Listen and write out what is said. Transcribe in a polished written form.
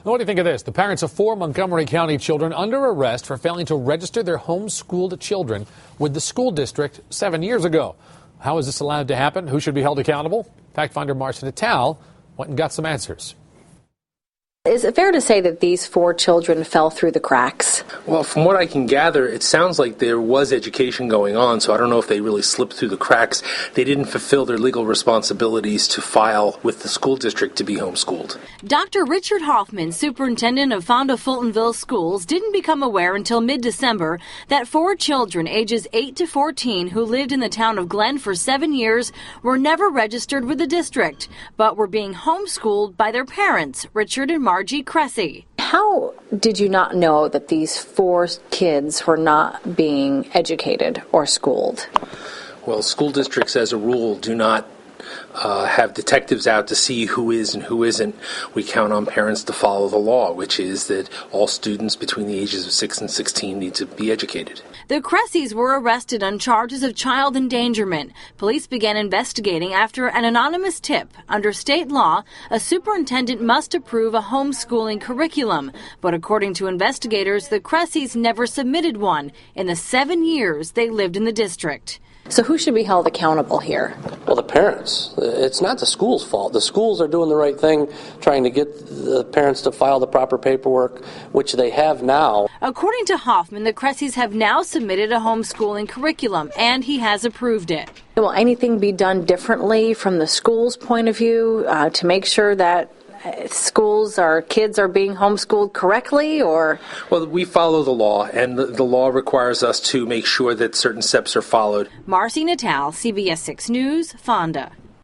What do you think of this? The parents of 4 Montgomery County children under arrest for failing to register their homeschooled children with the school district 7 years ago. How is this allowed to happen? Who should be held accountable? Fact finder Marcy Natal went and got some answers. Is it fair to say that these 4 children fell through the cracks? Well, from what I can gather, it sounds like there was education going on, so I don't know if they really slipped through the cracks. They didn't fulfill their legal responsibilities to file with the school district to be homeschooled. Dr. Richard Hoffman, superintendent of Fonda Fultonville Schools, didn't become aware until mid-December that 4 children ages 8 to 14 who lived in the town of Glen for 7 years were never registered with the district, but were being homeschooled by their parents, Richard and Margie Cressy. How did you not know that these 4 kids were not being educated or schooled? Well, school districts, as a rule, do not have detectives out to see who is and who isn't. We count on parents to follow the law, which is that all students between the ages of 6 and 16 need to be educated. The Cressys were arrested on charges of child endangerment. Police began investigating after an anonymous tip. Under state law, a superintendent must approve a homeschooling curriculum. But according to investigators, the Cressys never submitted one in the 7 years they lived in the district. So who should be held accountable here? Well, the parents. It's not the school's fault. The schools are doing the right thing, trying to get the parents to file the proper paperwork, which they have now. According to Hoffman, the Cressys have now submitted a homeschooling curriculum, and he has approved it. Will anything be done differently from the school's point of view to make sure that schools or kids are being homeschooled correctly, or? Well, we follow the law, and the law requires us to make sure that certain steps are followed. Marcy Natal, CBS 6 News, Fonda.